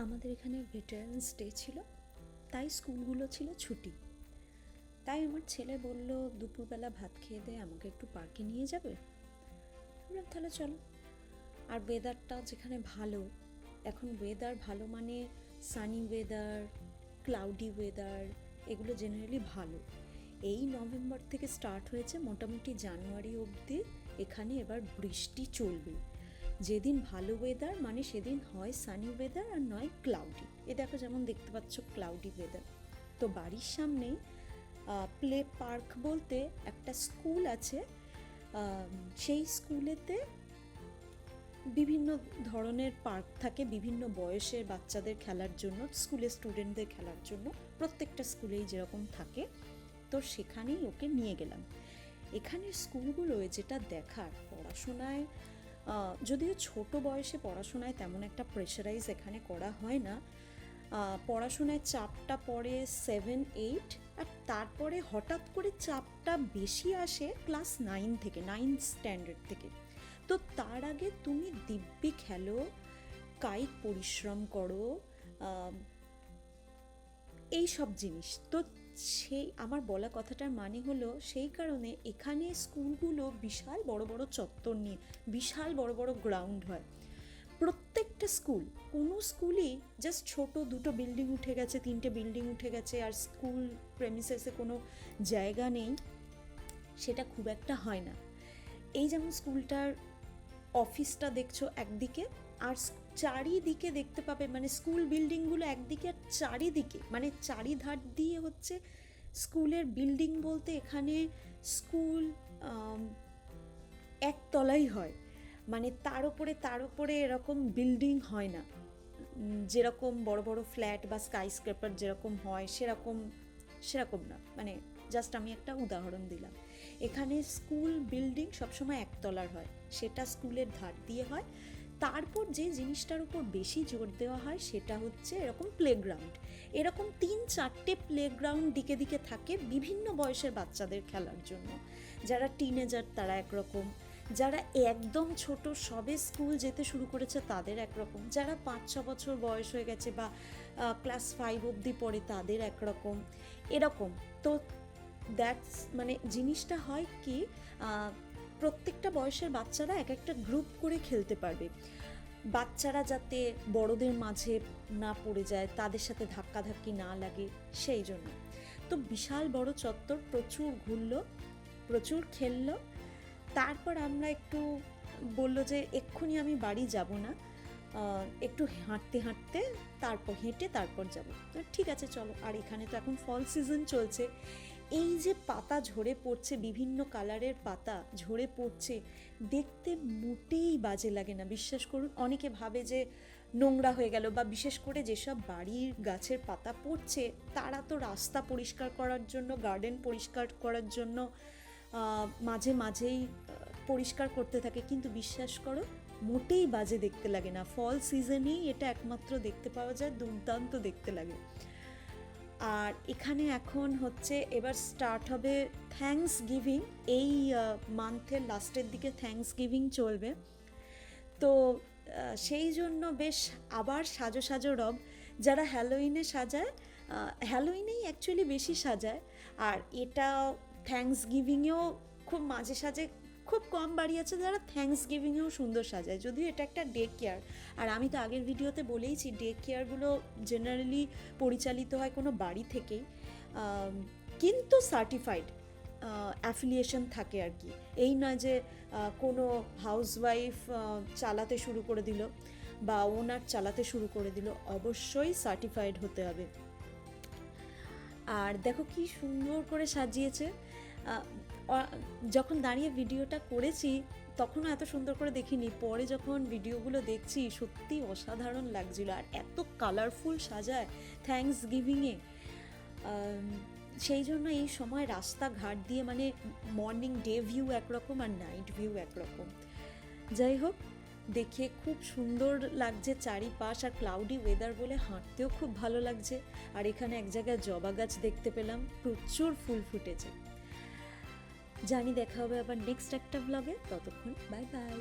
আমাদের এখানে veterans day ছিল, তাই স্কুলগুলো ছিল ছুটি। তাই আমার ছেলে বলল দুপুরবেলা ভাত খেয়ে দিয়ে আমাকে একটু পার্কে নিয়ে যাবে। বললাম তাহলে চলো। আর ওয়েদারটা যেখানে ভালো, এখন ওয়েদার ভালো মানে সানি ওয়েদার, ক্লাউডি ওয়েদার, এগুলো জেনারেলি ভালো। এই নভেম্বর থেকে স্টার্ট হয়েছে, মোটামুটি জানুয়ারি অবধি এখানে এবার বৃষ্টি চলবে। যেদিন ভালো ওয়েদার মানে সেদিন হয় সানি ওয়েদার আর নয় ক্লাউডি। এ দেখো যেমন দেখতে পাচ্ছ ক্লাউডি ওয়েদার। তো বাড়ির সামনেই প্লে পার্ক বলতে একটা স্কুল আছে। সেই স্কুলেতে বিভিন্ন ধরনের পার্ক থাকে, বিভিন্ন বয়সের বাচ্চাদের খেলার জন্য, স্কুলের স্টুডেন্টদের খেলার জন্য। প্রত্যেকটা স্কুলেই যেরকম থাকে, তো সেখানেই ওকে নিয়ে গেলাম। এখানের স্কুলগুলোয় যেটা দেখার, পড়াশোনায় যদিও ছোট বয়সে পড়াশোনায় তেমন একটা প্রেশারাইজ এখানে করা হয় না। পড়াশোনায় চাপটা পড়ে 7-8, আর তারপরে হঠাৎ করে চাপটা বেশি আসে ক্লাস 9 থেকে, 9th স্ট্যান্ডার্ড থেকে। তো তার আগে তুমি দিব্যি খেলো, কায়িক পরিশ্রম করো, এই সব জিনিস। তো সেই আমার বলা কথাটার মানে হলো, সেই কারণে এখানে স্কুলগুলো বিশাল বড় বড় চত্বর নিয়ে, বিশাল বড় বড় গ্রাউন্ড হয় প্রত্যেকটা স্কুল। কোনো স্কুলই জাস্ট ছোট 2টো বিল্ডিং উঠে গেছে, 3টে বিল্ডিং উঠে গেছে আর স্কুল প্রেমিসেসে কোনো জায়গা নেই, সেটা খুব একটা হয় না। এই যেমন স্কুলটার অফিসটা দেখছো একদিকে, আর চারিদিকে দেখতে পাবে মানে স্কুল বিল্ডিংগুলো একদিকে, আর চারিদিকে মানে চারিধার দিয়ে হচ্ছে স্কুলের বিল্ডিং। বলতে এখানে স্কুল একতলাই হয়, মানে তার উপরে এরকম বিল্ডিং হয় না, যেরকম বড় বড় ফ্ল্যাট বা স্কাই স্ক্রেপার যেরকম হয় সেরকম না। মানে জাস্ট আমি একটা উদাহরণ দিলাম। এখানে স্কুল বিল্ডিং সবসময় একতলার হয়, সেটা স্কুলের ধার দিয়ে হয়। তারপর যে জিনিসটার উপর বেশি জোর দেওয়া হয় সেটা হচ্ছে এরকম প্লেগ্রাউন্ড। এরকম 3-4টে প্লেগ্রাউন্ড দিকে দিকে থাকে বিভিন্ন বয়সের বাচ্চাদের খেলার জন্য। যারা টিনেজার তারা একরকম, যারা একদম ছোট সবে স্কুল যেতে শুরু করেছে তাদের একরকম, যারা 5-6 বছর বয়স হয়ে গেছে বা ক্লাস 5 অবধি পড়ে তাদের একরকম, এরকম। তো দ্যাটস মানে জিনিসটা হয় কি, প্রত্যেকটা বয়সের বাচ্চারা এক একটা গ্রুপ করে খেলতে পারবে। বাচ্চারা যাতে বড়দের মাঝে না পড়ে যায়, তাদের সাথে ধাক্কাধাক্কি না লাগে, সেই জন্য। তো বিশাল বড় চত্বর, প্রচুর ঘুরলো, প্রচুর খেললো। তারপর আমরা একটু বললো যে এক্ষুনি আমি বাড়ি যাব না, একটু হাঁটতে তারপর যাব। তো ঠিক আছে চলো। আর এখানে তো এখন ফল সিজন চলছে, এই যে পাতা ঝরে পড়ছে, বিভিন্ন কালারের পাতা ঝরে পড়ছে, দেখতে মোটেই বাজে লাগে না, বিশ্বাস করুন। অনেকে ভাবে যে নোংরা হয়ে গেল, বা বিশেষ করে যেসব বাড়ির গাছের পাতা পড়ছে তারা তো রাস্তা পরিষ্কার করার জন্য, গার্ডেন পরিষ্কার করার জন্য মাঝে মাঝেই পরিষ্কার করতে থাকে, কিন্তু বিশ্বাস করো মোটেই বাজে দেখতে লাগে না। ফল সিজনেই এটা একমাত্র দেখতে পাওয়া যায়, দুর্দান্ত দেখতে লাগে। আর এখানে এখন হচ্ছে এবার স্টার্ট হবে থ্যাঙ্কস গিভিং, এই মান্থের লাস্টের দিকে থ্যাঙ্কস গিভিং চলবে। তো সেই জন্য বেশ আবার সাজো রব। যারা হ্যালোইনে সাজায়, হ্যালোইনেই অ্যাকচুয়ালি বেশি সাজায়, আর এটা থ্যাঙ্কস গিভিংয়েও খুব মাঝে সাজে। খুব কম বাড়ি আছে যারা থ্যাঙ্কস গিভিংয়েও সুন্দর সাজায়, যদিও এটা একটা ডে কেয়ার। আর আমি তো আগের ভিডিওতে বলেইছি, ডে কেয়ারগুলো জেনারেলি পরিচালিত হয় কোনো বাড়ি থেকেই, কিন্তু সার্টিফাইড অ্যাফিলিয়েশন থাকে আর কি। এই নয় যে কোনো হাউসওয়াইফ চালাতে শুরু করে দিল বা ওনার চালাতে শুরু করে দিল, অবশ্যই সার্টিফাইড হতে হবে। আর দেখো কি সুন্দর করে সাজিয়েছে। যখন দাঁড়িয়ে ভিডিওটা করেছি তখনও এত সুন্দর করে দেখিনি, পরে যখন ভিডিওগুলো দেখছি সত্যি অসাধারণ লাগছিল। আর এত কালারফুল সাজায় থ্যাঙ্কস গিভিংয়ে, সেই জন্য এই সময় রাস্তাঘাট দিয়ে মানে মর্নিং ডে ভিউ একরকম আর নাইট ভিউ একরকম। যাই হোক, দেখে খুব সুন্দর লাগছে চারিপাশ, আর ক্লাউডি ওয়েদার বলে হাঁটতেও খুব ভালো লাগছে। আর এখানে এক জায়গায় জবা গাছ দেখতে পেলাম, প্রচুর ফুল ফুটেছে। জানি দেখা হবে আবার নেক্সট একটা ব্লগে, ততক্ষণ বাই বাই।